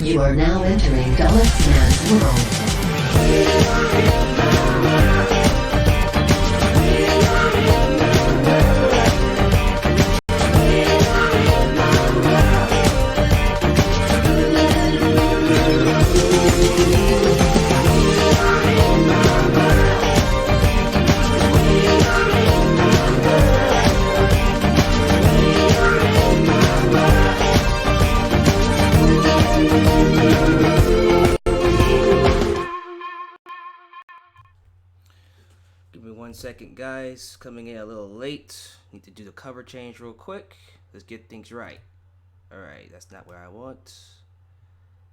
You are now entering Dulles Man's World. Give me 1 second, guys. Coming in a little late. Need to do the cover change real quick. Let's get things right. Alright, that's not what I want.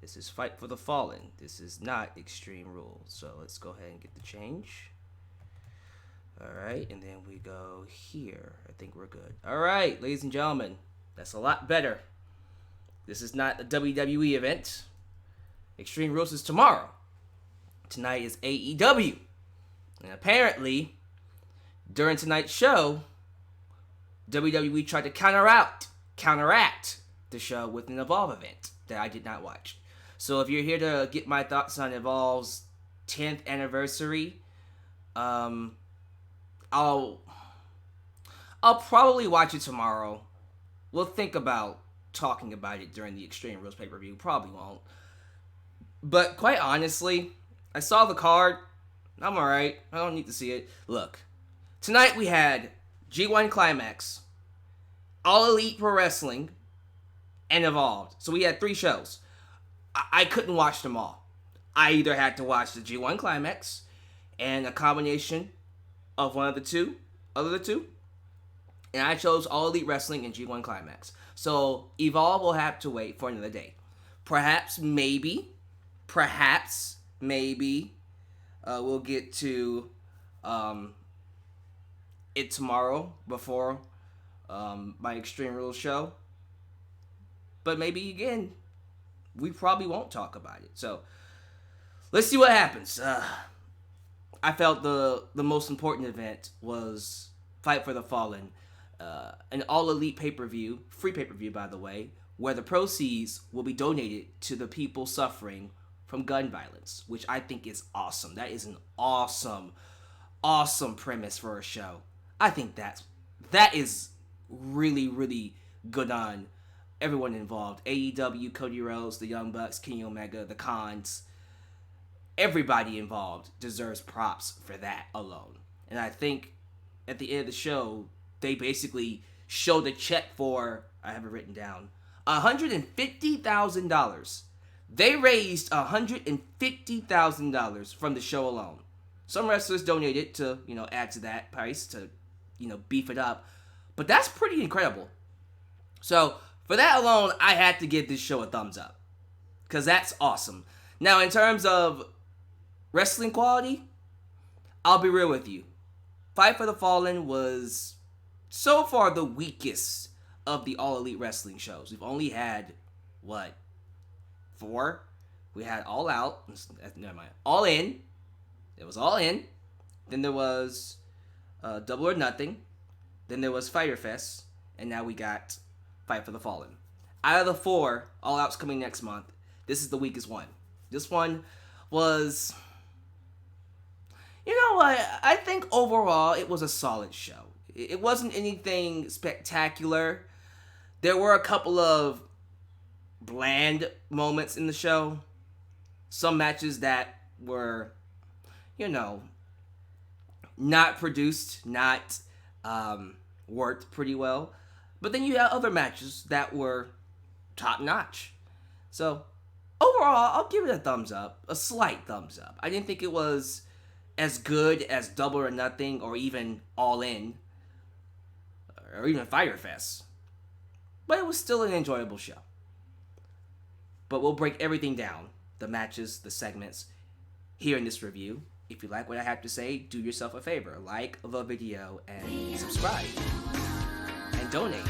This is Fight for the Fallen. This is not Extreme Rules. So let's go ahead and get the change. Alright, and then we go here. I think we're good. Alright, ladies and gentlemen. That's a lot better. This is not a WWE event. Extreme Rules is tomorrow. Tonight is AEW. And apparently, during tonight's show, WWE tried to counteract the show with an Evolve event that I did not watch. So if you're here to get my thoughts on Evolve's 10th anniversary, I'll probably watch it tomorrow. We'll think about talking about it during the Extreme Rules pay-per-view. Probably won't. But quite honestly, I saw the card. I'm alright. I don't need to see it. Look, tonight we had G1 Climax, All Elite Pro Wrestling, and Evolved. So we had 3 shows. I couldn't watch them all. I either had to watch the G1 Climax and a combination of one of the two, and I chose All Elite Wrestling and G1 Climax. So Evolve will have to wait for another day. Perhaps, maybe, we'll get to it tomorrow before my Extreme Rules show. But maybe, again, we probably won't talk about it. So, let's see what happens. I felt the most important event was Fight for the Fallen. An all-elite pay-per-view, free pay-per-view, by the way, where the proceeds will be donated to the people suffering from gun violence, which I think is awesome. That is an awesome premise for a show. I think that is really, really good on everyone involved. AEW, Cody Rhodes, the Young Bucks, Kenny Omega, the Khans. Everybody involved deserves props for that alone. And I think at the end of the show, they basically showed a check for, I have it written down, $150,000. They raised $150,000 from the show alone. Some wrestlers donated to, add to that price to, beef it up. But that's pretty incredible. So, for that alone, I had to give this show a thumbs up. Because that's awesome. Now, in terms of wrestling quality, I'll be real with you. Fight for the Fallen was so far the weakest of the All Elite Wrestling shows. We've only had, 4. We had All Out. Never mind. All In. It was All In. Then there was Double or Nothing. Then there was Fyter Fest. And now we got Fight for the Fallen. Out of the 4, All Out's coming next month. This is the weakest one. This one was... You know what? I think overall it was a solid show. It wasn't anything spectacular. There were a couple of bland moments in the show. Some matches that were, not produced, not worked pretty well. But then you had other matches that were top notch. So, overall, I'll give it a thumbs up. A slight thumbs up. I didn't think it was as good as Double or Nothing or even All In. Or even Fyter Fest. But it was still an enjoyable show. But we'll break everything down. The matches, the segments, here in this review. If you like what I have to say, do yourself a favor. Like the video and subscribe. And donate.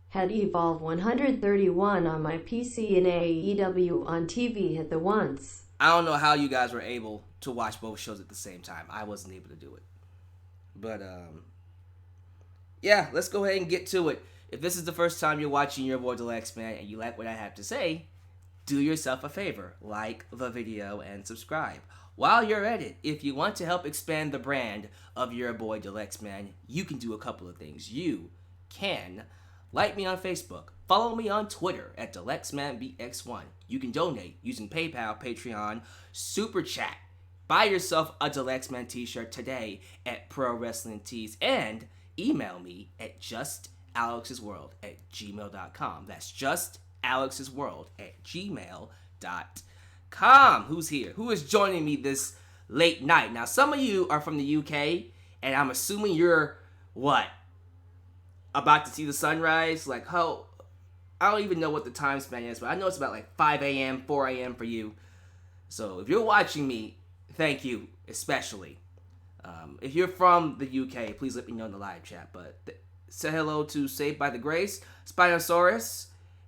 Had Evolve 131 on my PC and AEW on TV hit the once. I don't know how you guys were able to watch both shows at the same time. I wasn't able to do it. But, yeah, let's go ahead and get to it. if this is the first time you're watching your boy Deluxe Man and you like what I have to say, do yourself a favor, like the video and subscribe. While you're at it, if you want to help expand the brand of your boy Deluxe Man, you can do a couple of things. You can like me on Facebook, follow me on Twitter at DeluxeManBX1. You can donate using PayPal, Patreon, Super Chat. Buy yourself a Deluxe Man t-shirt today at Pro Wrestling Tees, and email me at justalexsworld@gmail.com. That's justalexsworld@gmail.com. Who's here? Who is joining me this late night? Now, some of you are from the UK, and I'm assuming you're, what, about to see the sunrise? Like, how, I don't even know what the time span is, but I know it's about like 5 a.m., 4 a.m. for you. So if you're watching me, thank you, especially. If you're from the UK, please let me know in the live chat. But say hello to Saved by the Grace, Spinosaurus,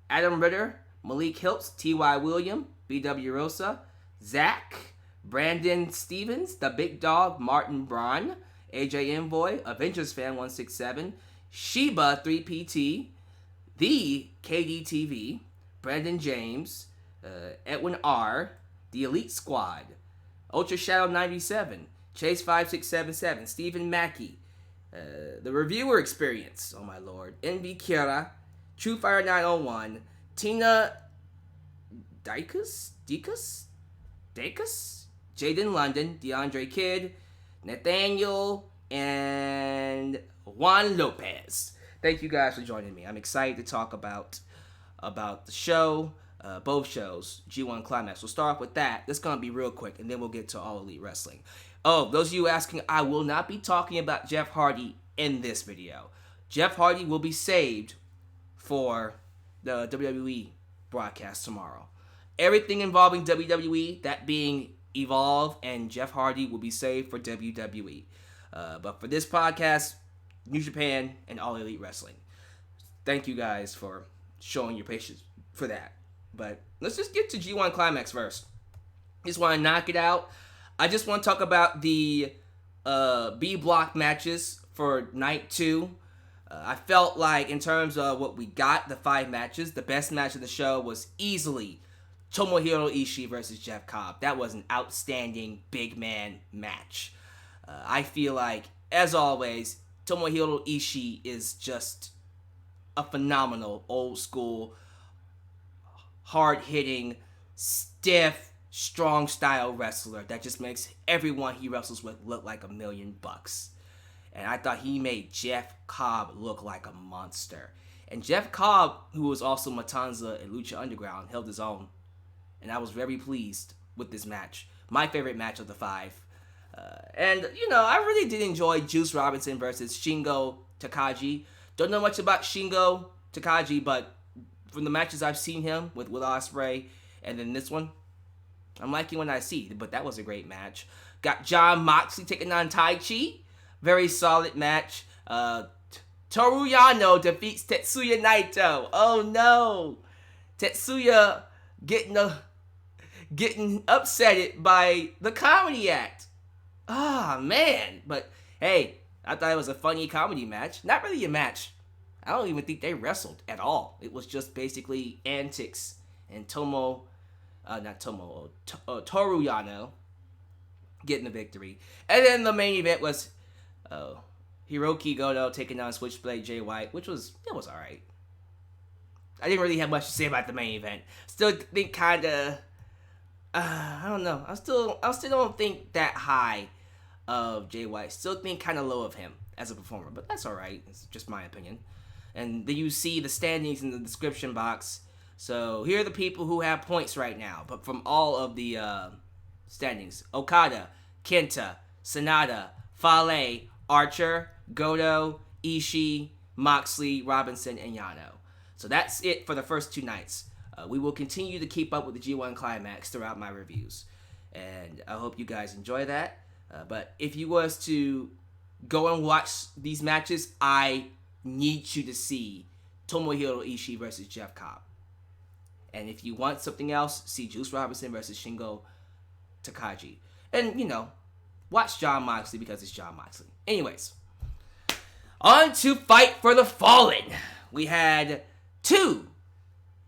Adam Ritter, Malik Hiltz, T.Y. William, B.W. Rosa, Zach, Brandon Stevens, The Big Dog, Martin Braun, AJ Envoy, Avengers Fan 167, Sheba 3PT, The KDTV, Brandon James, Edwin R, The Elite Squad, Ultra Shadow 97, Chase 5677, Stephen Mackey, The Reviewer Experience, oh my lord, NB Kira, True Fire 901, Tina Dacus, Jaden London, DeAndre Kidd, Nathaniel, and Juan Lopez. Thank you guys for joining me. I'm excited to talk about the show, both shows, G1 Climax. We'll start off with that. This is going to be real quick, and then we'll get to All Elite Wrestling. Oh, those of you asking, I will not be talking about Jeff Hardy in this video. Jeff Hardy will be saved for the WWE broadcast tomorrow. Everything involving WWE, that being Evolve and Jeff Hardy, will be saved for WWE. But for this podcast, New Japan and All Elite Wrestling. Thank you guys for showing your patience for that. But let's just get to G1 Climax first. Just want to knock it out. I just want to talk about the B block matches for night 2. I felt like in terms of what we got, the 5 matches, the best match of the show was easily Tomohiro Ishii versus Jeff Cobb. That was an outstanding big man match. I feel like, as always, Tomohiro Ishii is just a phenomenal old school, hard-hitting, stiff, strong style wrestler that just makes everyone he wrestles with look like $1 million. And I thought he made Jeff Cobb look like a monster. And Jeff Cobb, who was also Matanza and Lucha Underground, held his own. And I was very pleased with this match. My favorite match of the 5. And, you know, I really did enjoy Juice Robinson versus Shingo Takagi. Don't know much about Shingo Takagi, but from the matches I've seen him with Will Ospreay and then this one, I'm liking what I see. But that was a great match. Got Jon Moxley taking on Tai Chi. Very solid match. Toru Yano defeats Tetsuya Naito. Oh no! Tetsuya getting upset by the comedy act. Ah, man. But, hey, I thought it was a funny comedy match. Not really a match. I don't even think they wrestled at all. It was just basically antics. And Toru Yano getting the victory. And then the main event was Hiroki Goto taking on Switchblade Jay White, which was alright. I didn't really have much to say about the main event. Still think kinda, I don't know. I still don't think that high of Jay White. Still think kind of low of him as a performer, but that's alright. It's just my opinion. And then you see the standings in the description box. So here are the people who have points right now, but from all of the standings: Okada, Kenta, Sanada, Fale, Archer, Goto, Ishii, Moxley, Robinson, and Yano. So that's it for the first 2 nights. We will continue to keep up with the G1 Climax throughout my reviews. And I hope you guys enjoy that. But if you was to go and watch these matches, I need you to see Tomohiro Ishii versus Jeff Cobb. And if you want something else, see Juice Robinson versus Shingo Takagi. And, you know, watch Jon Moxley because it's Jon Moxley. Anyways, on to Fight for the Fallen. we had 2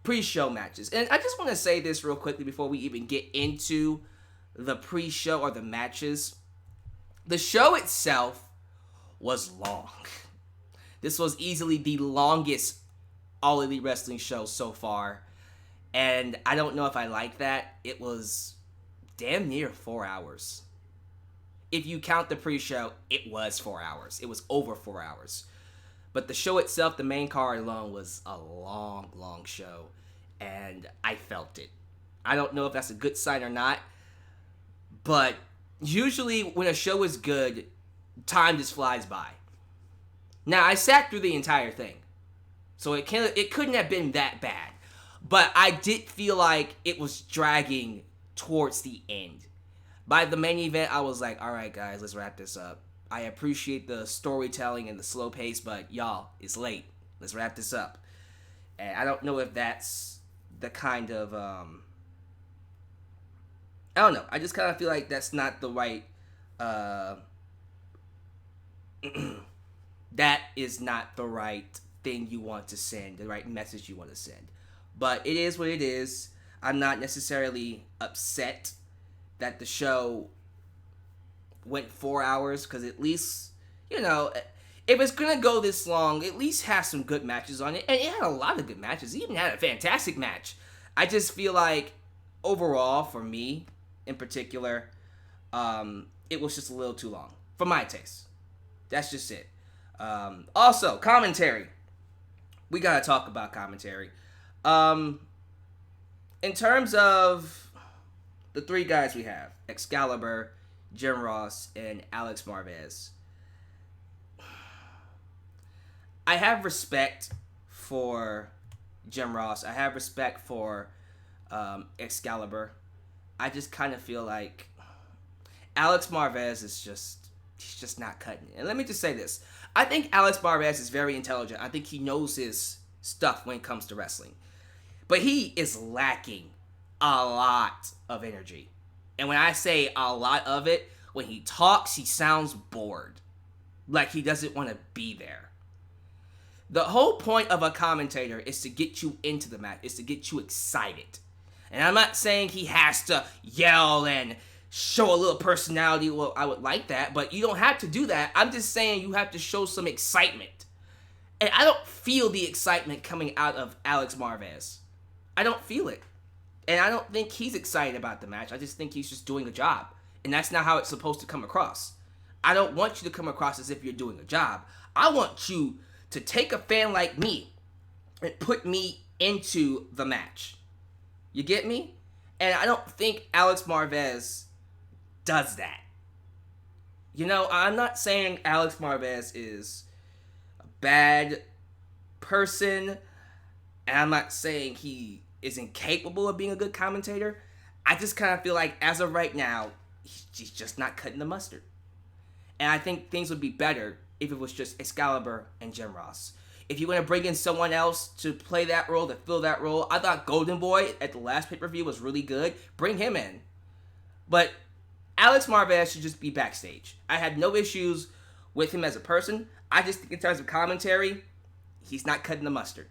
pre-show matches. And I just want to say this real quickly before we even get into the pre-show or the matches. The show itself was long. This was easily the longest All Elite Wrestling show so far. And I don't know if I like that. It was damn near 4 hours. If you count the pre-show, it was 4 hours. It was over 4 hours. But the show itself, the main card alone, was a long, long show. And I felt it. I don't know if that's a good sign or not. But usually when a show is good, time just flies by. Now, I sat through the entire thing. So it couldn't have been that bad. But I did feel like it was dragging towards the end. By the main event, I was like, all right, guys, let's wrap this up. I appreciate the storytelling and the slow pace, but y'all, it's late. Let's wrap this up. And I don't know if that's the kind of, I don't know. I just kind of feel like that's not the right, that is not the right thing you want to send, the right message you want to send. But it is what it is. I'm not necessarily upset that the show went 4 hours, because at least, you know, if it's going to go this long, at least have some good matches on it. And it had a lot of good matches. It even had a fantastic match. I just feel like, overall, for me, in particular, it was just a little too long. For my taste. That's just it. Also, commentary. We got to talk about commentary. In terms of the 3 guys we have, Excalibur, Jim Ross, and Alex Marvez, I have respect for Jim Ross. I have respect for Excalibur. I just kind of feel like Alex Marvez is he's just not cutting it. And let me just say this. I think Alex Marvez is very intelligent. I think he knows his stuff when it comes to wrestling. But he is lacking a lot of energy. And when I say a lot of it, when he talks, he sounds bored. Like he doesn't want to be there. The whole point of a commentator is to get you into the match, is to get you excited. And I'm not saying he has to yell and show a little personality. Well, I would like that, but you don't have to do that. I'm just saying you have to show some excitement. And I don't feel the excitement coming out of Alex Marvez. I don't feel it. And I don't think he's excited about the match. I just think he's just doing a job. And that's not how it's supposed to come across. I don't want you to come across as if you're doing a job. I want you to take a fan like me and put me into the match. You get me? And I don't think Alex Marvez does that. You know, I'm not saying Alex Marvez is a bad person. And I'm not saying he is incapable of being a good commentator. I just kind of feel like, as of right now, he's just not cutting the mustard. And I think things would be better if it was just Excalibur and Jim Ross. If you want to bring in someone else to play that role, to fill that role, I thought Golden Boy at the last pay-per-view was really good. Bring him in. But Alex Marvez should just be backstage. I had no issues with him as a person. I just think in terms of commentary, he's not cutting the mustard.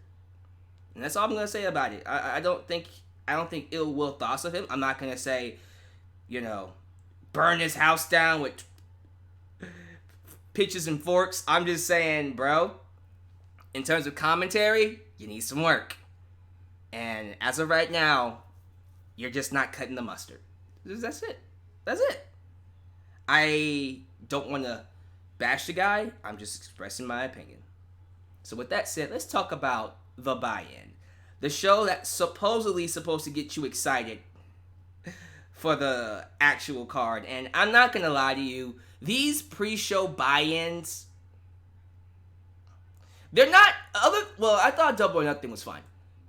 And that's all I'm going to say about it. I don't think ill will thoughts of him. I'm not going to say, you know, burn his house down with pitches and forks. I'm just saying, bro, in terms of commentary, you need some work. And as of right now, you're just not cutting the mustard. That's it. That's it. I don't want to bash the guy. I'm just expressing my opinion. So with that said, let's talk about the buy-in. The show that's supposedly supposed to get you excited for the actual card. And I'm not going to lie to you, these pre-show buy-ins, they're not I thought Double or Nothing was fun.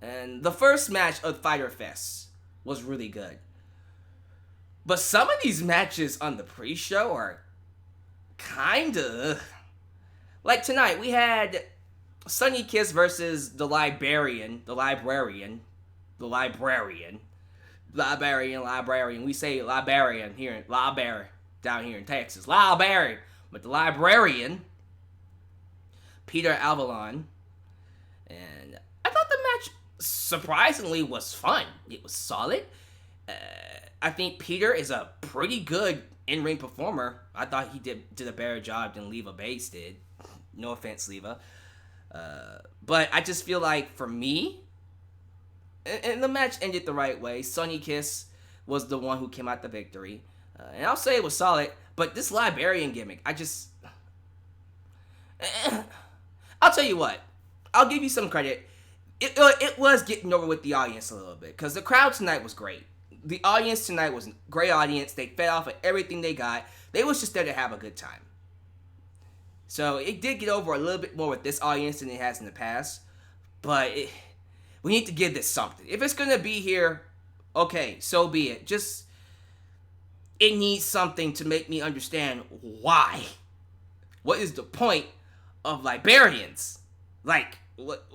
And the first match of Fyter Fest was really good. But some of these matches on the pre-show are kinda... Like tonight, we had Sonny Kiss versus the Librarian. We say Librarian here, down here in Texas. Librarian. But the Librarian, Peter Avalon, And I thought the match surprisingly was fun. It was solid. I think Peter is a pretty good in-ring performer. I thought he did a better job than Leva Bates did. No offense, Leva. But I just feel like, for me, and the match ended the right way. Sonny Kiss was the one who came out the victory. And I'll say it was solid, but this Librarian gimmick, I'll tell you what. I'll give you some credit. It was getting over with the audience a little bit, because the crowd tonight was great. The audience tonight was a great audience. They fed off of everything they got. They was just there to have a good time. So it did get over a little bit more with this audience than it has in the past. But we need to give this something. If it's going to be here, okay, so be it. Just, it needs something to make me understand why. What is the point of Librarians? Like, what,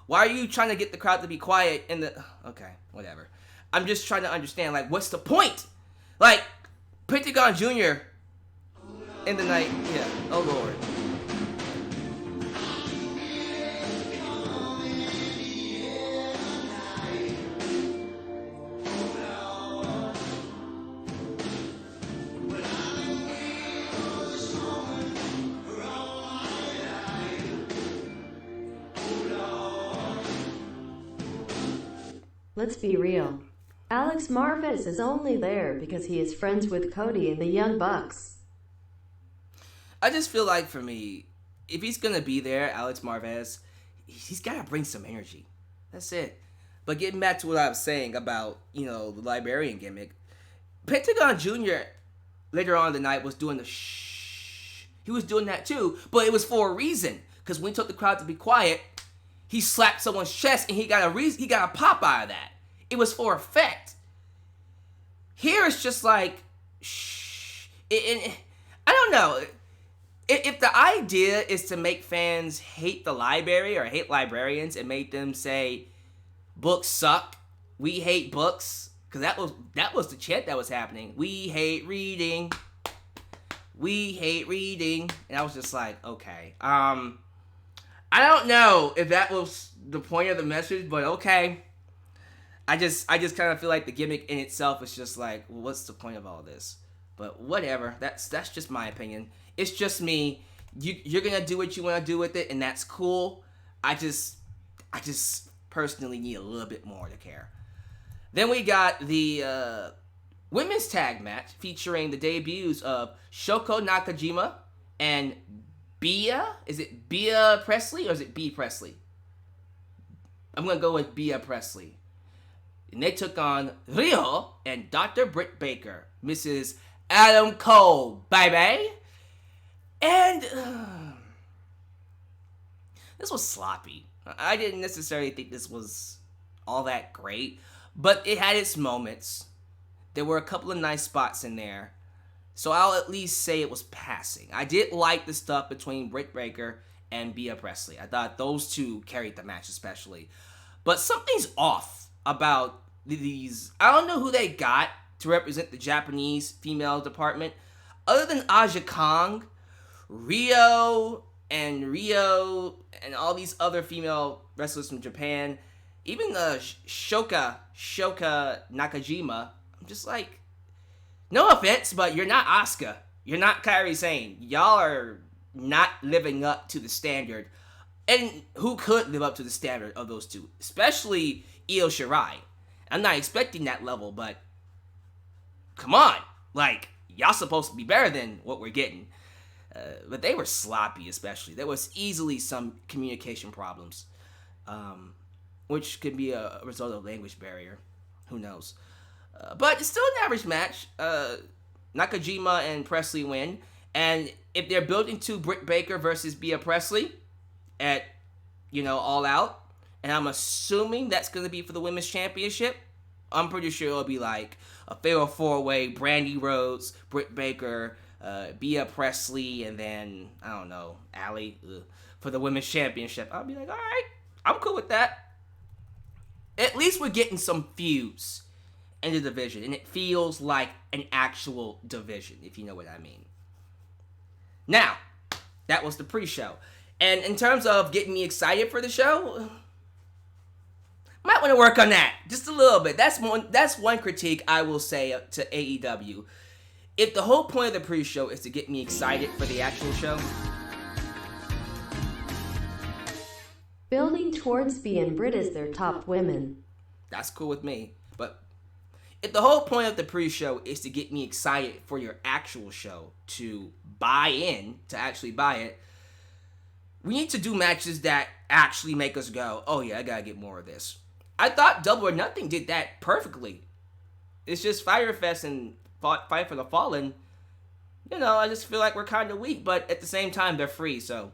why are you trying to get the crowd to be quiet in the, okay, whatever. I'm just trying to understand, like, what's the point? Like, Pentagon Jr. in the night, yeah, oh Lord. Let's be real. Alex Marvez is only there because he is friends with Cody and the Young Bucks. I just feel like, for me, if he's going to be there, Alex Marvez, he's got to bring some energy. That's it. But getting back to what I was saying about, the Librarian gimmick, Pentagon Jr. later on in the night was doing the shh. He was doing that too, but it was for a reason. Because when he told the crowd to be quiet, he slapped someone's chest and he got a pop out of that. It was for effect. Here it's just like, shh. I don't know. If the idea is to make fans hate the library or hate librarians and make them say, books suck, we hate books, because that was the chant that was happening. We hate reading. We hate reading. And I was just like, okay. I don't know if that was the point of the message, but okay. I just kind of feel like the gimmick in itself is just like, well, what's the point of all this? But whatever. That's just my opinion. It's just me. You're gonna do what you want to do with it, and that's cool. I just personally need a little bit more to care. Then we got the women's tag match featuring the debuts of Shoko Nakajima and Bea. Is it Bea Presley or is it B Presley? I'm gonna go with Bea Presley. And they took on Rio and Dr. Britt Baker, Mrs. Adam Cole, baby. And this was sloppy. I didn't necessarily think this was all that great, but it had its moments. There were a couple of nice spots in there, so I'll at least say it was passing. I did like the stuff between Britt Baker and Bea Presley. I thought those two carried the match especially. But something's off about these. I don't know who they got to represent the Japanese female department. Other than Aja Kong, Rio and all these other female wrestlers from Japan, even Shoka Nakajima, I'm just like, no offense, but you're not Asuka. You're not Kairi Sane. Y'all are not living up to the standard. And who could live up to the standard of those two? Especially Io Shirai. I'm not expecting that level, but come on. Like, y'all supposed to be better than what we're getting. But they were sloppy, especially. There was easily some communication problems, which could be a result of language barrier. Who knows? But it's still an average match. Nakajima and Presley win. And if they're building to Britt Baker versus Bea Presley at, All Out, and I'm assuming that's going to be for the Women's Championship, I'm pretty sure it'll be like a fatal four-way, Brandi Rhodes, Britt Baker, Bea Presley, and then, I don't know, Allie for the Women's Championship. I'll be like, all right, I'm cool with that. At least we're getting some feuds in the division, and it feels like an actual division, if you know what I mean. Now, that was the pre-show. And in terms of getting me excited for the show, might want to work on that just a little bit. That's one critique I will say to AEW. If the whole point of the pre-show is to get me excited for the actual show, building towards being Brit as their top women, that's cool with me. But if the whole point of the pre-show is to get me excited for your actual show, to buy in, to actually buy it, we need to do matches that actually make us go, oh yeah, I gotta get more of this. I thought Double or Nothing did that perfectly. It's just Fyter Fest and Fight for the Fallen. You know, I just feel like we're kind of weak, but at the same time, they're free, so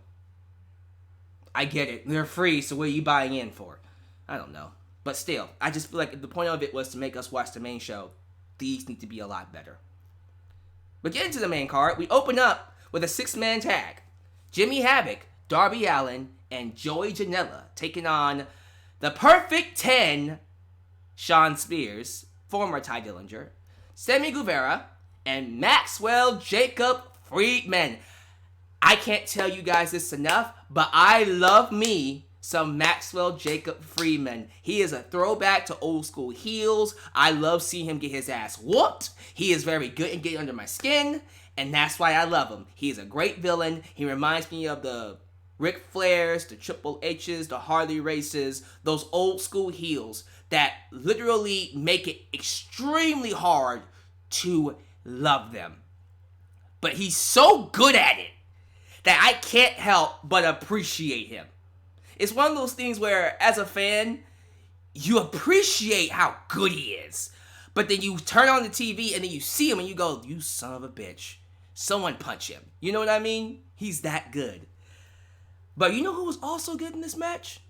I get it. They're free, so what are you buying in for? I don't know. But still, I just feel like if the point of it was to make us watch the main show, these need to be a lot better. But getting to the main card, we open up with a 6-man tag. Jimmy Havoc, Darby Allin, and Joey Janela taking on the Perfect 10, Shawn Spears, former Ty Dillinger, Sammy Guevara, and Maxwell Jacob Friedman. I can't tell you guys this enough, but I love me some Maxwell Jacob Friedman. He is a throwback to old school heels. I love seeing him get his ass whooped. He is very good at getting under my skin, and that's why I love him. He is a great villain. He reminds me of the Ric Flairs, the Triple H's, the Harley Races, those old school heels that literally make it extremely hard to love them. But he's so good at it that I can't help but appreciate him. It's one of those things where, as a fan, you appreciate how good he is. But then you turn on the TV and then you see him and you go, you son of a bitch. Someone punch him. You know what I mean? He's that good. But you know who was also good in this match?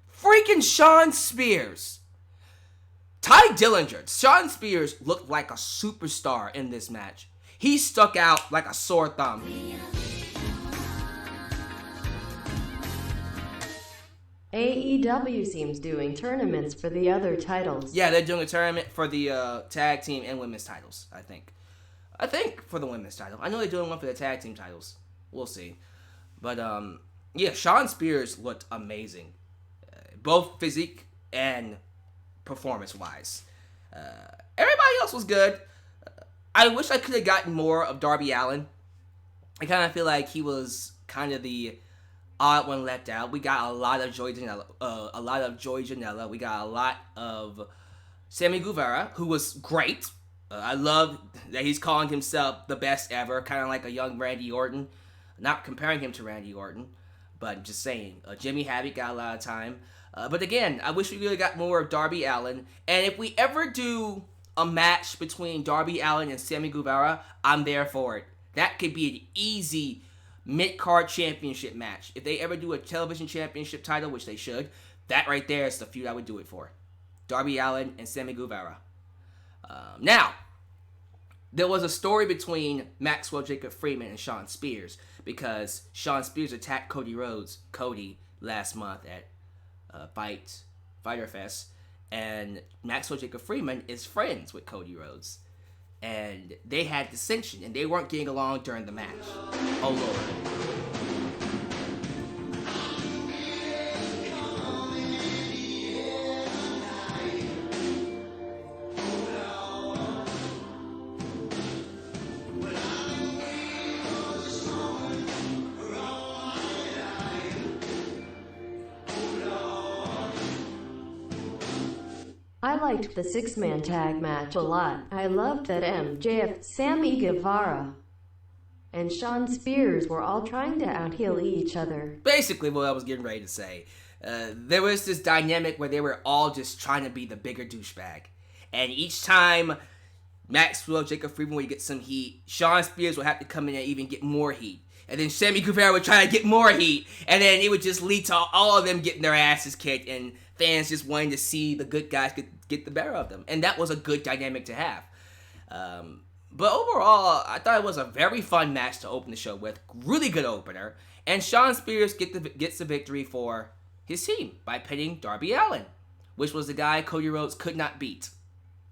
Freaking Shawn Spears. Ty Dillinger. Shawn Spears looked like a superstar in this match. He stuck out like a sore thumb. AEW seems doing tournaments for the other titles. Yeah, they're doing a tournament for the tag team and women's titles, I think. I think for the women's title. I know they're doing one for the tag team titles. We'll see. But, yeah, Shawn Spears looked amazing. Both physique and performance-wise. Everybody else was good. I wish I could have gotten more of Darby Allin. I kind of feel like he was kind of the odd one left out. We got a lot of Joey Janela. We got a lot of Sammy Guevara, who was great. I love that he's calling himself the best ever, kind of like a young Randy Orton. Not comparing him to Randy Orton, but just saying. Jimmy Havoc got a lot of time. But again, I wish we really got more of Darby Allin. And if we ever do a match between Darby Allin and Sammy Guevara, I'm there for it. That could be an easy mid-card championship match. If they ever do a television championship title, which they should, that right there is the feud I would do it for. Darby Allin and Sammy Guevara. Now, there was a story between Maxwell Jacob Friedman and Shawn Spears because Shawn Spears attacked Cody last month at Fyter Fest, and Maxwell Jacob Friedman is friends with Cody Rhodes. And they had dissension, and they weren't getting along during the match. Oh, Lord. I liked the 6-man tag match a lot. I loved that MJF, Sammy Guevara, and Shawn Spears were all trying to out-heel each other. Basically what I was getting ready to say. There was this dynamic where they were all just trying to be the bigger douchebag. And each time Maxwell Jacob Friedman would get some heat, Shawn Spears would have to come in and even get more heat. And then Sammy Guevara would try to get more heat. And then it would just lead to all of them getting their asses kicked and fans just wanting to see the good guys get the better of them. And that was a good dynamic to have. But overall, I thought it was a very fun match to open the show with. Really good opener. And Shawn Spears gets the victory for his team by pinning Darby Allin, which was the guy Cody Rhodes could not beat.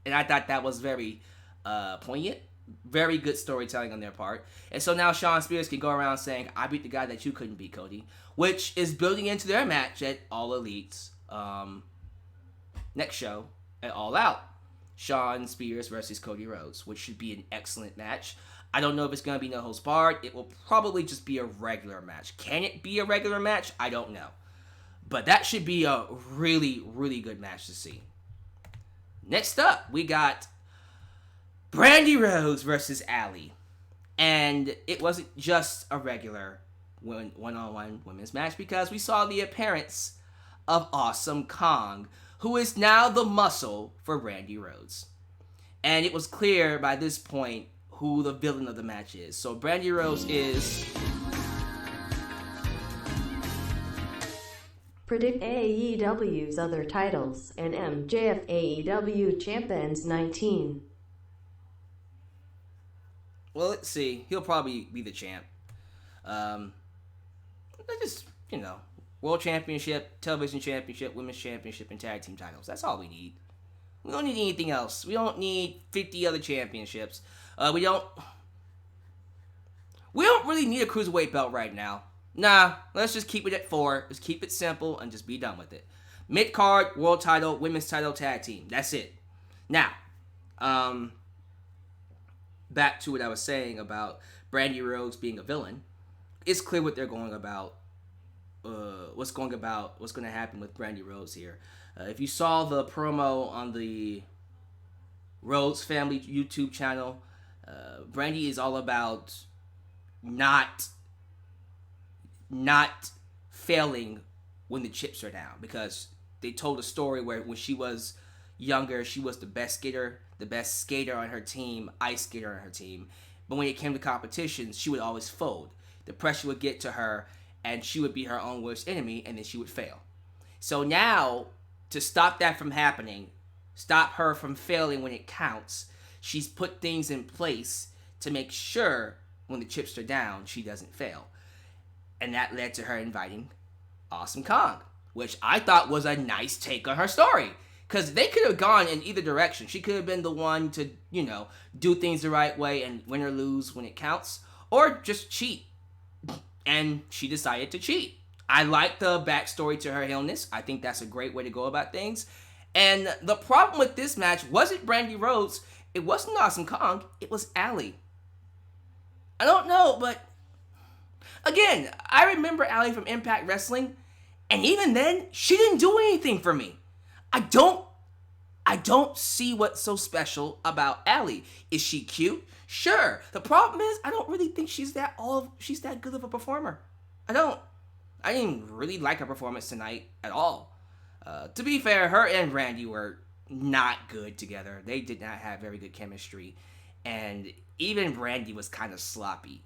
And I thought that was very poignant Very good storytelling on their part. And so now Shawn Spears can go around saying, I beat the guy that you couldn't beat, Cody. Which is building into their match at All Elite's next show at All Out. Shawn Spears versus Cody Rhodes, which should be an excellent match. I don't know if it's going to be no holds barred. It will probably just be a regular match. Can it be a regular match? I don't know. But that should be a really, really good match to see. Next up, we got Brandi Rhodes versus Allie. And it wasn't just a regular one-on-one women's match because we saw the appearance of Awesome Kong, who is now the muscle for Brandi Rhodes. And it was clear by this point who the villain of the match is. So Brandi Rhodes is... Predict AEW's other titles and MJF AEW Champions 19. Well, let's see. He'll probably be the champ. Just, World Championship, Television Championship, Women's Championship, and Tag Team titles. That's all we need. We don't need anything else. We don't need 50 other championships. We don't really need a Cruiserweight belt right now. Nah, let's just keep it at 4. Just keep it simple and just be done with it. Mid-card, world title, women's title, tag team. That's it. Now, back to what I was saying about Brandi Rhodes being a villain. It's clear what they're going about. What's going to happen with Brandi Rhodes here. If you saw the promo on the Rhodes family YouTube channel, Brandi is all about not failing when the chips are down, because they told a story where when she was younger, she was the best skater on her team, ice skater on her team. But when it came to competitions, she would always fold. The pressure would get to her, and she would be her own worst enemy, and then she would fail. So now, to stop that from happening, stop her from failing when it counts, she's put things in place to make sure when the chips are down, she doesn't fail. And that led to her inviting Awesome Kong, which I thought was a nice take on her story. Because they could have gone in either direction. She could have been the one to, do things the right way and win or lose when it counts, or just cheat. And she decided to cheat. I like the backstory to her illness. I think that's a great way to go about things. And the problem with this match wasn't Brandi Rhodes. It wasn't Awesome Kong. It was Allie. I don't know, but again, I remember Allie from Impact Wrestling, and even then, she didn't do anything for me. I don't see what's so special about Allie. Is she cute? Sure. The problem is, I don't really think she's that good of a performer. I didn't really like her performance tonight at all. To be fair, her and Brandi were not good together. They did not have very good chemistry. And even Brandi was kind of sloppy.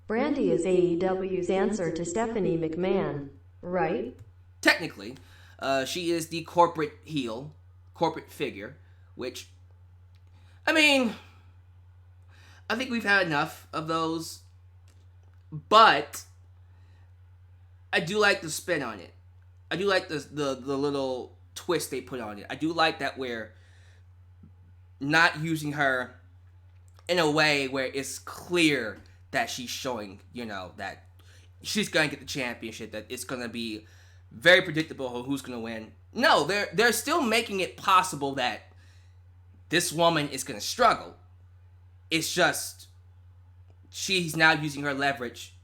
Brandi is AEW's answer to Stephanie McMahon, right? Technically, she is the corporate heel, corporate figure, which, I think we've had enough of those, but I do like the spin on it. I do like the little twist they put on it. I do like that we're not using her in a way where it's clear that she's showing, that she's going to get the championship, that it's going to be very predictable who's going to win. No, they're still making it possible that this woman is going to struggle. It's just she's now using her leverage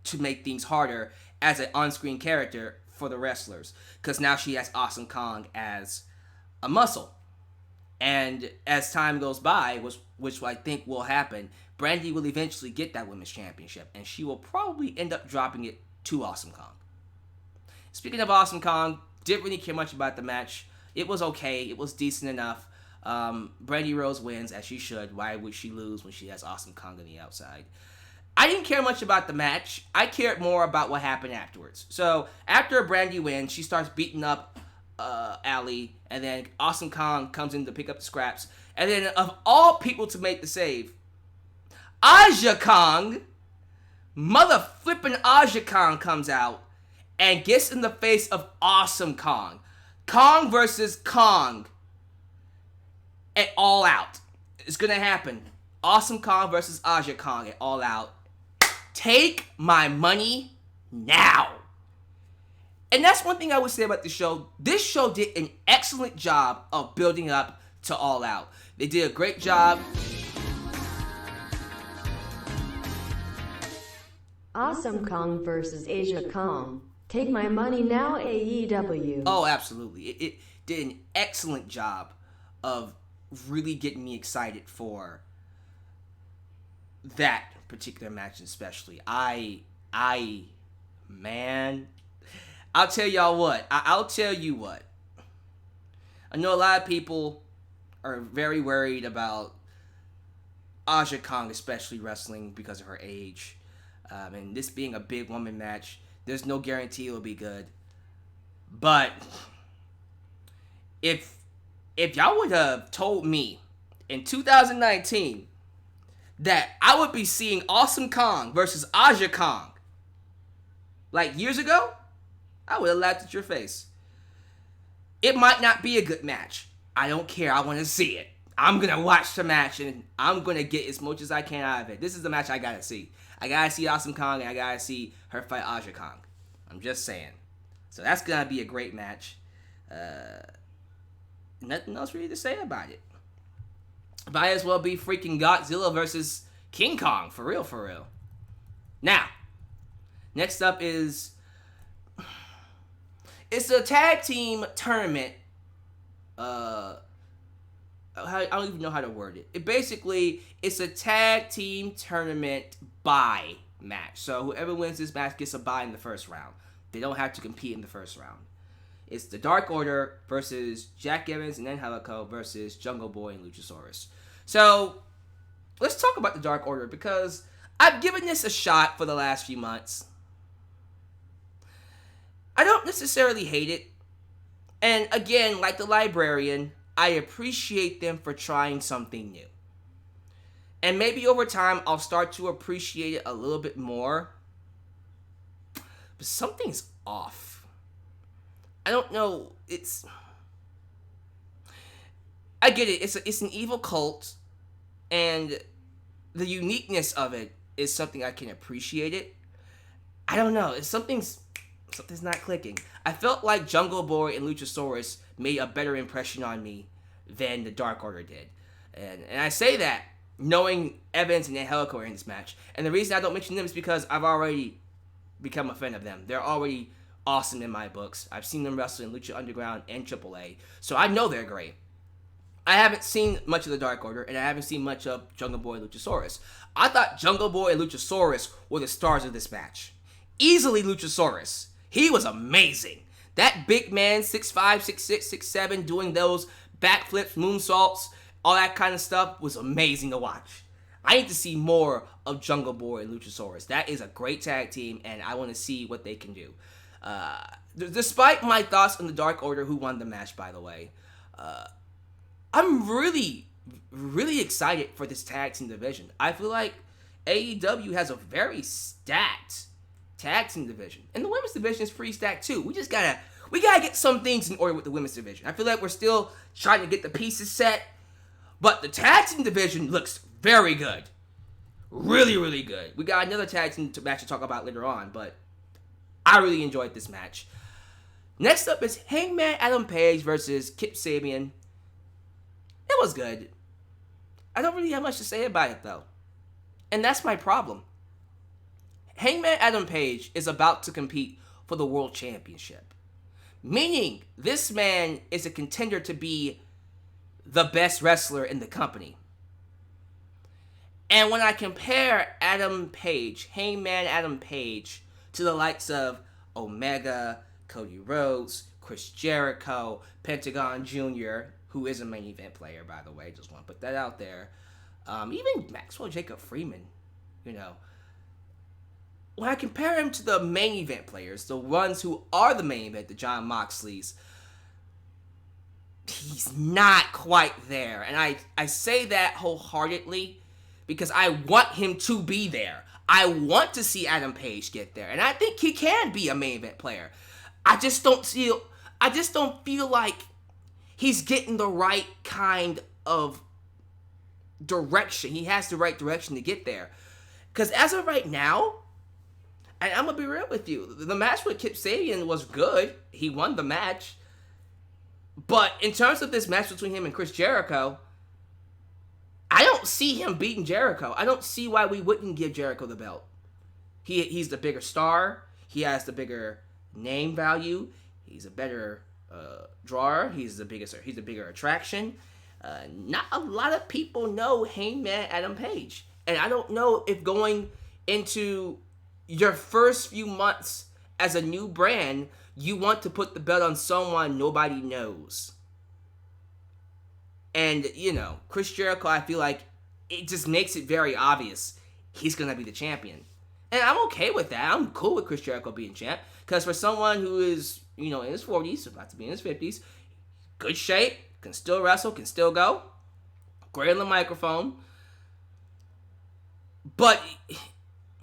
to make things harder as an on-screen character for the wrestlers, because now she has Awesome Kong as a muscle. And as time goes by, which I think will happen, Brandi will eventually get that women's championship, and she will probably end up dropping it to Awesome Kong. Speaking of Awesome Kong, didn't really care much about the match. It was okay. It was decent enough. Brandi Rhodes wins, as she should. Why would she lose when she has Awesome Kong on the outside? I didn't care much about the match. I cared more about what happened afterwards. So, after Brandi wins, she starts beating up Allie, and then Awesome Kong comes in to pick up the scraps. And then, of all people to make the save, Aja Kong, mother flippin' Aja Kong comes out and gets in the face of Awesome Kong. Kong versus Kong at All Out. It's going to happen. Awesome Kong versus Aja Kong at All Out. Take my money now. And that's one thing I would say about the show. This show did an excellent job of building up to All Out. They did a great job. Awesome Kong versus Asia Kong. Take my money now, AEW. Oh, absolutely. It did an excellent job of really getting me excited for that particular match especially. Man, I'll tell y'all what. I'll tell you what. I know a lot of people are very worried about Aja Kong, especially wrestling because of her age. And this being a big woman match, there's no guarantee it'll be good. But if y'all would have told me in 2019 that I would be seeing Awesome Kong versus Aja Kong like years ago, I would have laughed at your face. It might not be a good match. I don't care. I want to see it. I'm going to watch the match and I'm going to get as much as I can out of it. This is the match I got to see. I got to see Awesome Kong and I got to see her fight Aja Kong. I'm just saying. So that's going to be a great match. Nothing else really to say about it. Might as well be freaking Godzilla versus King Kong. For real, for real. Now, next up is... It's a tag team tournament. I don't even know how to word it. It's a tag team tournament bye match. So whoever wins this match gets a bye in the first round. They don't have to compete in the first round. It's the Dark Order versus Jack Evans and Angelico versus Jungle Boy and Luchasaurus. So let's talk about the Dark Order because I've given this a shot for the last few months. I don't necessarily hate it. And again, like the Librarian, I appreciate them for trying something new. And maybe over time, I'll start to appreciate it a little bit more. But something's off. I don't know. I get it. It's an evil cult. And the uniqueness of it is something I can appreciate it. I don't know. Something's not clicking. I felt like Jungle Boy and Luchasaurus made a better impression on me than the Dark Order did. And I say that knowing Evans and Angelico are in this match. And the reason I don't mention them is because I've already become a fan of them. They're already awesome in my books. I've seen them wrestle in Lucha Underground and AAA. So I know they're great. I haven't seen much of the Dark Order, and I haven't seen much of Jungle Boy and Luchasaurus. I thought Jungle Boy and Luchasaurus were the stars of this match. Easily Luchasaurus. He was amazing. That big man, 6'5", 6'6", 6'7", doing those backflips, moonsaults, all that kind of stuff was amazing to watch. I need to see more of Jungle Boy and Luchasaurus. That is a great tag team, and I want to see what they can do. Despite my thoughts on the Dark Order, who won the match, by the way, I'm really, really excited for this tag team division. I feel like AEW has a very stacked tag team division. And the women's division is pretty stacked too. We gotta get some things in order with the women's division. I feel like we're still trying to get the pieces set. But the tag team division looks very good. Really, really good. We got another tag team match to talk about later on, but I really enjoyed this match. Next up is Hangman Adam Page versus Kip Sabian. It was good. I don't really have much to say about it though. And that's my problem. Hangman Adam Page is about to compete for the World Championship. Meaning, this man is a contender to be the best wrestler in the company. And when I compare Adam Page, Hangman Adam Page, to the likes of Omega, Cody Rhodes, Chris Jericho, Pentagon Jr., who is a main event player, by the way, just want to put that out there. Even Maxwell Jacob Freeman, when I compare him to the main event players, the ones who are the main event, the Jon Moxleys, he's not quite there. And I say that wholeheartedly because I want him to be there. I want to see Adam Page get there. And I think he can be a main event player. I just don't see... I just don't feel like he's getting the right kind of direction. He has the right direction to get there. Because as of right now, and I'm going to be real with you, the match with Kip Sabian was good. He won the match. But in terms of this match between him and Chris Jericho, I don't see him beating Jericho. I don't see why we wouldn't give Jericho the belt. He's the bigger star. He has the bigger name value. He's a better drawer. He's the bigger attraction. Not a lot of people know Hangman Adam Page. And I don't know if going into your first few months as a new brand, you want to put the belt on someone nobody knows. And, Chris Jericho, I feel like it just makes it very obvious he's going to be the champion. And I'm okay with that. I'm cool with Chris Jericho being champ. Because for someone who is, in his 40s, about to be in his 50s, good shape, can still wrestle, can still go, great on the microphone. But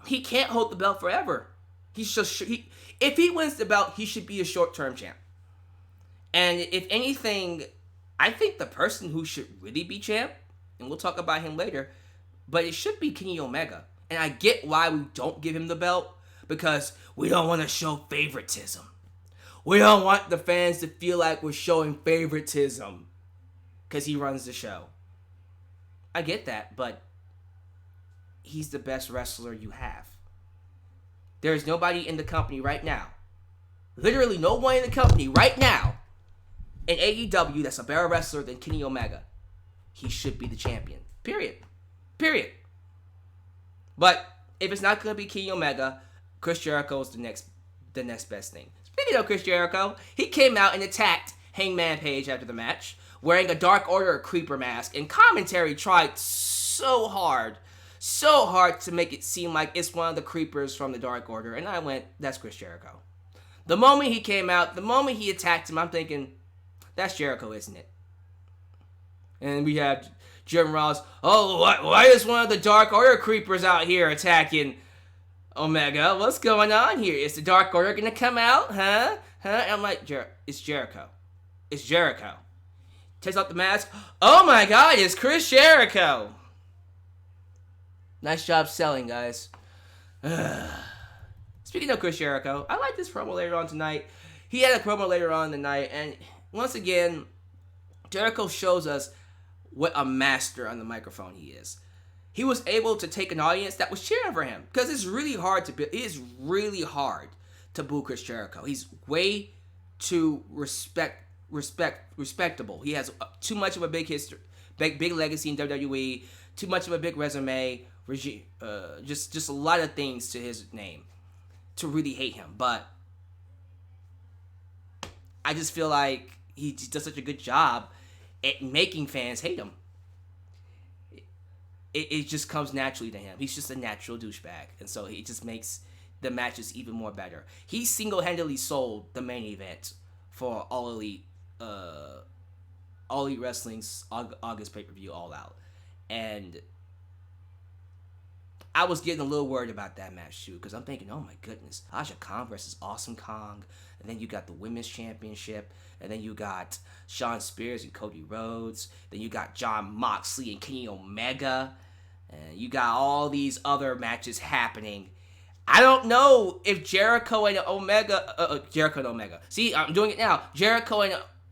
he can't hold the belt forever. If he wins the belt, he should be a short-term champ. And if anything, I think the person who should really be champ, and we'll talk about him later, but it should be Kenny Omega. And I get why we don't give him the belt, because we don't want to show favoritism. We don't want the fans to feel like we're showing favoritism because he runs the show. I get that, but he's the best wrestler you have. There's nobody in the company right now, literally no one in the company right now in AEW that's a better wrestler than Kenny Omega. He should be the champion. Period. But if it's not going to be Kenny Omega, Chris Jericho is the next best thing. Speaking of Chris Jericho, he came out and attacked Hangman Page after the match, wearing a Dark Order creeper mask, and commentary tried so hard to make it seem like it's one of the creepers from the Dark Order, and I went, that's Chris Jericho. The moment he came out, the moment he attacked him, I'm thinking, that's Jericho, isn't it? And we have Jim Ross, why is one of the Dark Order creepers out here attacking Omega? What's going on here? Is the Dark Order gonna come out? Huh? And I'm like, it's Jericho. It's Jericho. Takes off the mask. Oh my God, it's Chris Jericho. Nice job selling, guys. Speaking of Chris Jericho, I like this promo later on tonight. He had a promo later on tonight, and once again, Jericho shows us what a master on the microphone he is. He was able to take an audience that was cheering for him, because it's really hard to boo Chris Jericho. He's way too respectable. He has too much of a big history, big legacy in WWE, too much of a big resume, just a lot of things to his name to really hate him. But I just feel like he does such a good job at making fans hate him. It just comes naturally to him. He's just a natural douchebag. And so it just makes the matches even more better. He single-handedly sold the main event for All Elite Wrestling's August pay-per-view All Out. And I was getting a little worried about that match too, because I'm thinking, oh my goodness, Aja Kong versus Awesome Kong. And then you got the Women's Championship. And then you got Shawn Spears and Cody Rhodes. Then you got Jon Moxley and Kenny Omega. And you got all these other matches happening. I don't know if Jericho and Omega. See, I'm doing it now. Jericho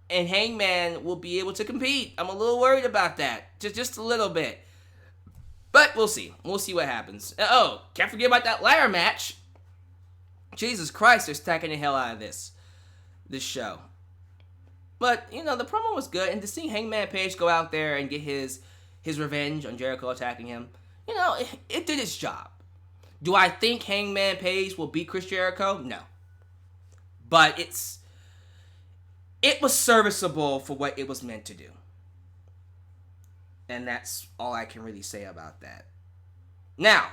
and Hangman will be able to compete. I'm a little worried about that. Just a little bit. But we'll see. We'll see what happens. Can't forget about that ladder match. Jesus Christ, they're stacking the hell out of this show. But, the promo was good, and to see Hangman Page go out there and get his revenge on Jericho attacking him, it did its job. Do I think Hangman Page will beat Chris Jericho? No. But it was serviceable for what it was meant to do. And that's all I can really say about that. Now,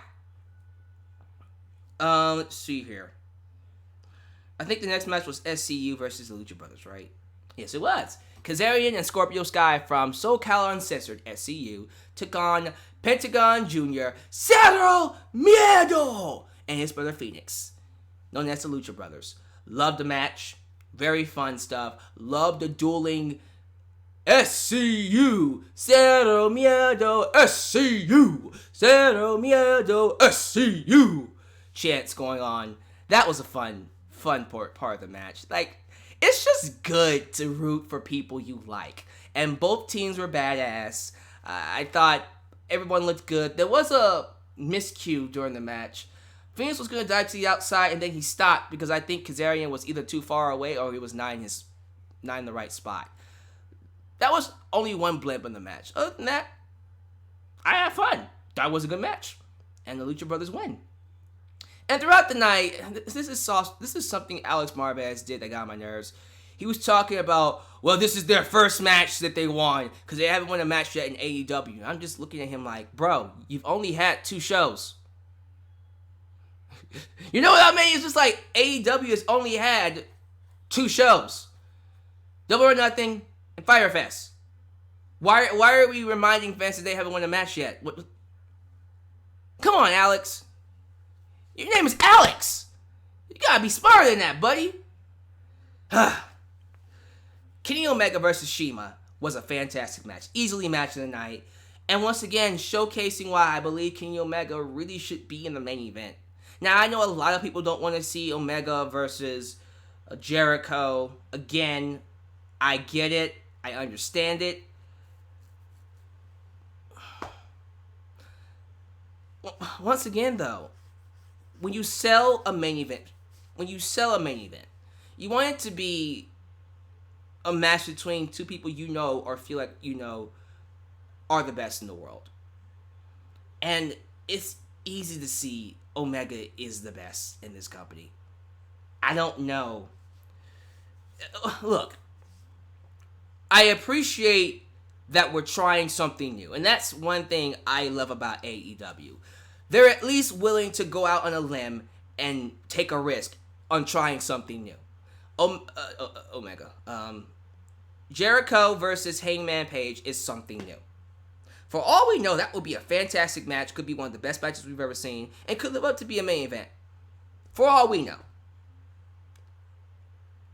let's see here. I think the next match was SCU versus the Lucha Brothers, right? Yes, it was. Kazarian and Scorpio Sky from SoCal Uncensored, SCU, took on Pentagon Jr., Cero Miedo, and his brother Phoenix, known as the Lucha Brothers. Loved the match. Very fun stuff. Love the dueling SCU, Cero Miedo, SCU, Cero Miedo, SCU chants going on. That was a fun part of the match. Like, it's just good to root for people you like. And both teams were badass. I thought everyone looked good. There was a miscue during the match. Phoenix was going to dive to the outside, and then he stopped because I think Kazarian was either too far away or he was not in the right spot. That was only one blip in the match. Other than that, I had fun. That was a good match. And the Lucha Brothers win. And throughout the night, this is something Alex Marvez did that got on my nerves. He was talking about, well, this is their first match that they won because they haven't won a match yet in AEW. I'm just looking at him like, bro, you've only had 2 shows. You know what I mean? It's just like AEW has only had 2 shows. Double or Nothing and Fyre Fest. Why are we reminding fans that they haven't won a match yet? What? Come on, Alex. Your name is Alex. You gotta be smarter than that, buddy. Kenny Omega versus Cima was a fantastic match. Easily match of the night. And once again, showcasing why I believe Kenny Omega really should be in the main event. Now, I know a lot of people don't want to see Omega versus Jericho. Again, I get it. I understand it. Once again, though, when you sell a main event, you want it to be a match between 2 people you know or feel like you know are the best in the world. And it's easy to see Omega is the best in this company. I don't know. Look, I appreciate that we're trying something new. And that's one thing I love about AEW. They're at least willing to go out on a limb and take a risk on trying something new. Omega. Jericho versus Hangman Page is something new. For all we know, that would be a fantastic match. Could be one of the best matches we've ever seen. And could live up to be a main event. For all we know.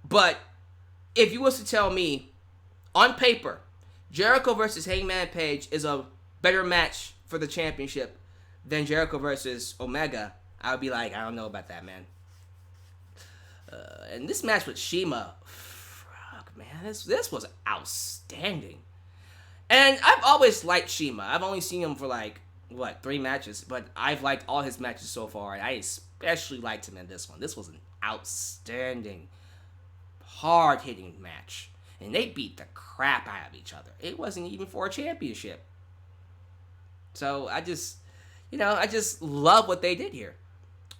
But if you was to tell me, on paper, Jericho versus Hangman Page is a better match for the championship than Jericho versus Omega, I would be like, I don't know about that, man. And this match with Cima, man, this was outstanding. And I've always liked Cima. I've only seen him for 3 matches, but I've liked all his matches so far, and I especially liked him in this one. This was an outstanding, hard-hitting match. And they beat the crap out of each other. It wasn't even for a championship. So I just love what they did here.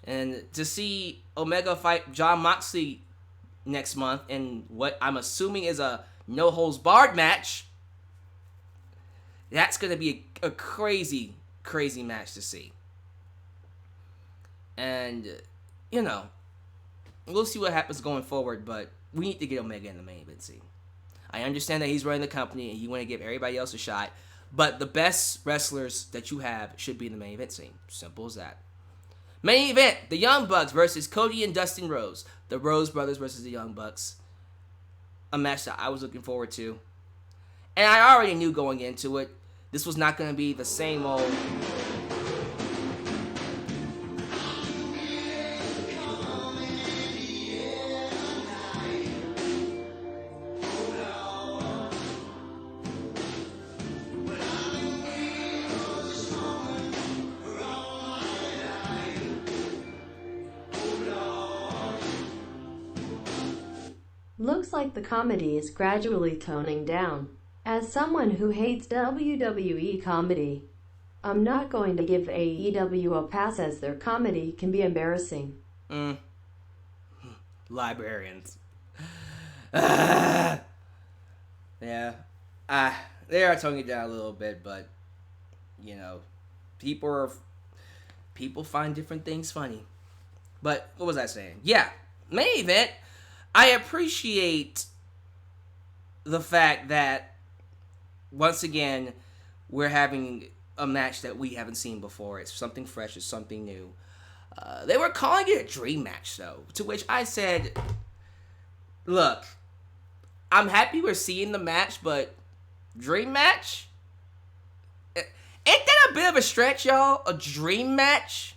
And to see Omega fight Jon Moxley next month in what I'm assuming is a no-holds-barred match, that's going to be a crazy, crazy match to see. And, we'll see what happens going forward, but we need to get Omega in the main event scene. I understand that he's running the company and you want to give everybody else a shot, but the best wrestlers that you have should be in the main event scene. Simple as that. Main event, the Young Bucks versus Cody and Dustin Rhodes. The Rhodes brothers versus the Young Bucks. A match that I was looking forward to. And I already knew going into it, this was not going to be the same old... Looks like the comedy is gradually toning down. As someone who hates WWE comedy, I'm not going to give AEW a pass as their comedy can be embarrassing. Librarians. Yeah. They are toning it down a little bit, but, people find different things funny. But, what was I saying? Yeah, main event. I appreciate the fact that, once again, we're having a match that we haven't seen before. It's something fresh. It's something new. They were calling it a dream match, though, to which I said, Look, I'm happy we're seeing the match, but dream match? Ain't that a bit of a stretch, y'all? A dream match?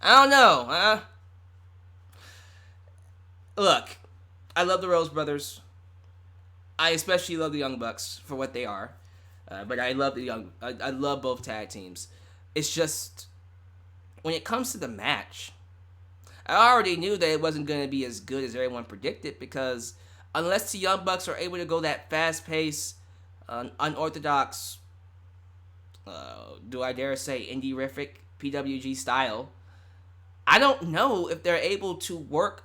I don't know. Look, I love the Rhodes Brothers. I especially love the Young Bucks for what they are. But I love I love both tag teams. It's just, when it comes to the match, I already knew that it wasn't going to be as good as everyone predicted, because unless the Young Bucks are able to go that fast-paced, unorthodox, do I dare say indie-rific PWG style, I don't know if they're able to work.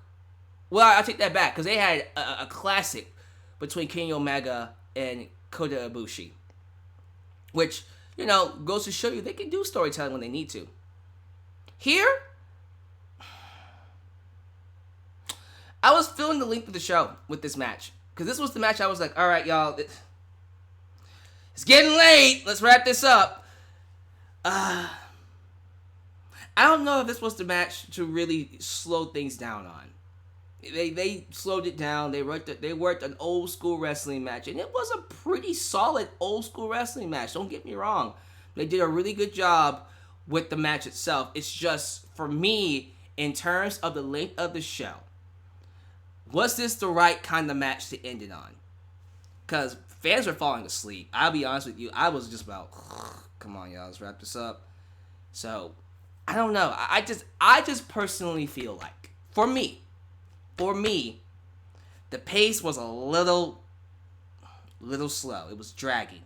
Well, I'll take that back, because they had a classic between Kenny Omega and Kota Ibushi, which, goes to show you they can do storytelling when they need to. Here, I was feeling the length of the show with this match, because this was the match I was like, all right, y'all, it's getting late. Let's wrap this up. I don't know if this was the match to really slow things down on. They slowed it down. They worked an old school wrestling match, and it was a pretty solid old school wrestling match. Don't get me wrong. They did a really good job with the match itself. It's just, for me, in terms of the length of the show, was this the right kind of match to end it on? Because fans were falling asleep. I'll be honest with you. I was just about, come on, y'all, let's wrap this up. So, I don't know. I just personally feel like, for me, the pace was a little slow. It was dragging.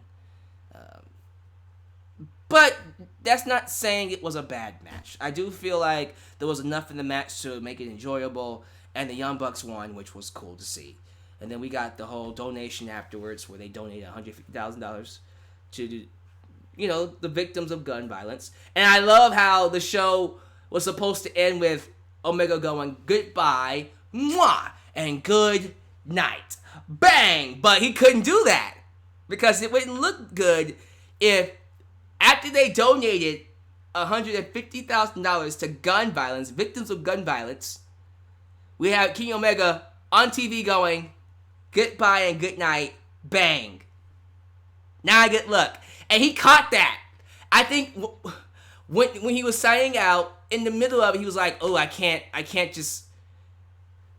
But that's not saying it was a bad match. I do feel like there was enough in the match to make it enjoyable, and the Young Bucks won, which was cool to see. And then we got the whole donation afterwards, where they donated $150,000 to, the victims of gun violence. And I love how the show was supposed to end with Omega going, goodbye, mwah, and good night. Bang! But he couldn't do that, because it wouldn't look good if, after they donated $150,000 to gun violence, victims of gun violence, we have Kenny Omega on TV going, goodbye and good night, bang. Now good luck. And he caught that. I think when he was signing out, in the middle of it, he was like, oh, I can't just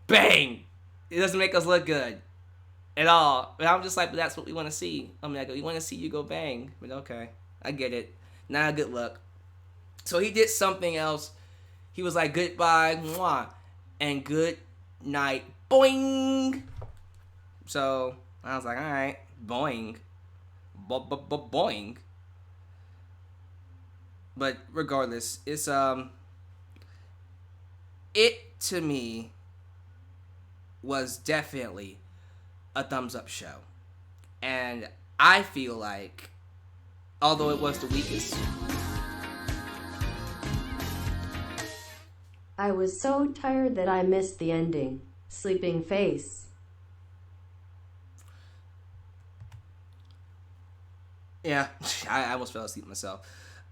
bang. It doesn't make us look good at all. But I'm just like, but that's what we want to see. Omega, we want to see you go bang. But okay, I get it. Now good luck. So he did something else. He was like, goodbye, mwah, and good night, boing. So I was like, all right, boing, boing. But regardless, it's it to me was definitely a thumbs up show, and I feel like, although it was the weakest, I was so tired that I missed the ending. Sleeping face. Yeah, I almost fell asleep myself.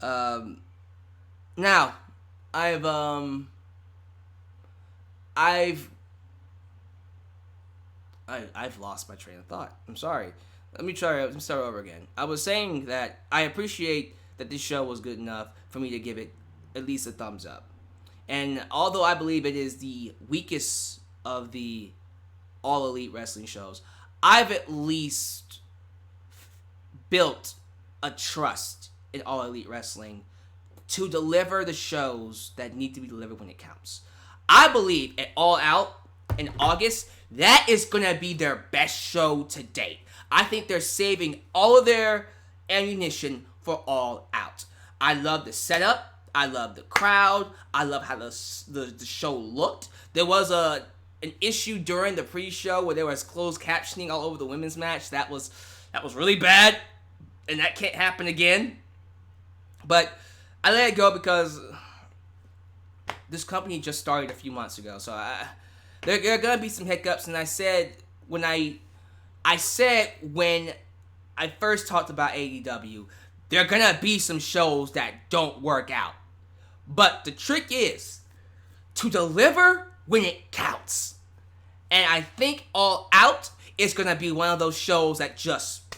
Now, I've lost my train of thought. I'm sorry. Let me start over again. I was saying that I appreciate that this show was good enough for me to give it at least a thumbs up. And although I believe it is the weakest of the All Elite wrestling shows, I've at least built a trust in All Elite Wrestling to deliver the shows that need to be delivered when it counts. I believe at All Out in August, that is going to be their best show to date. I think they're saving all of their ammunition for All Out. I love the setup. I love the crowd. I love how the show looked. There was an issue during the pre-show where there was closed captioning all over the women's match. That was really bad, and that can't happen again. But I let it go because this company just started a few months ago, so there are gonna be some hiccups. And I said when I first talked about AEW, there are gonna be some shows that don't work out. But the trick is to deliver when it counts. And I think All Out is going to be one of those shows that just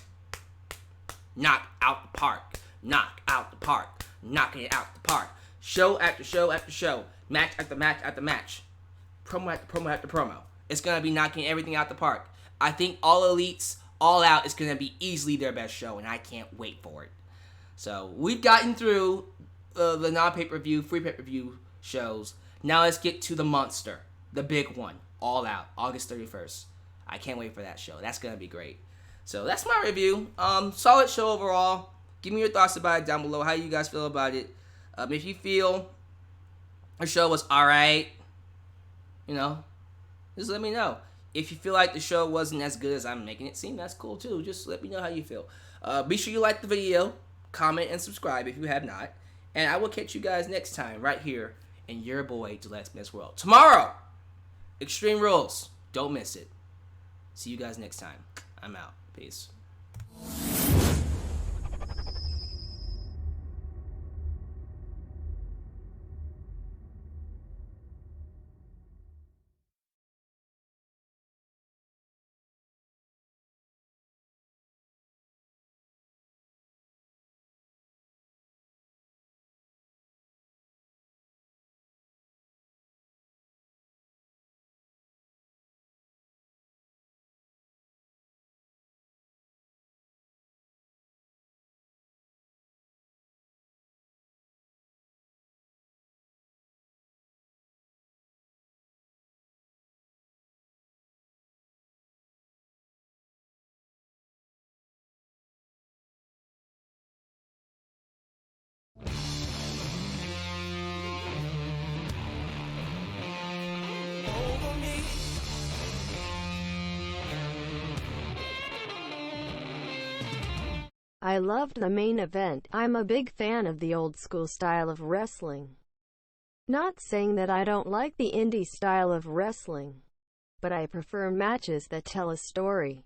knock out the park. Knock out the park. Knocking it out the park. Show after show after show. Match after match after match. Promo after promo after promo. It's going to be knocking everything out the park. I think All Elite's All Out is going to be easily their best show, and I can't wait for it. So, we've gotten through the non-pay-per-view, free pay-per-view shows. Now let's get to the monster. The big one. All Out. August 31st. I can't wait for that show. That's going to be great. So, that's my review. Solid show overall. Give me your thoughts about it down below. How you guys feel about it. If you feel the show was alright, just let me know. If you feel like the show wasn't as good as I'm making it seem, that's cool too. Just let me know how you feel. Be sure you like the video, comment, and subscribe if you have not. And I will catch you guys next time right here in your boy Gillette's Miss World. Tomorrow, Extreme Rules. Don't miss it. See you guys next time. I'm out. Peace. I loved the main event. I'm a big fan of the old school style of wrestling. Not saying that I don't like the indie style of wrestling, but I prefer matches that tell a story.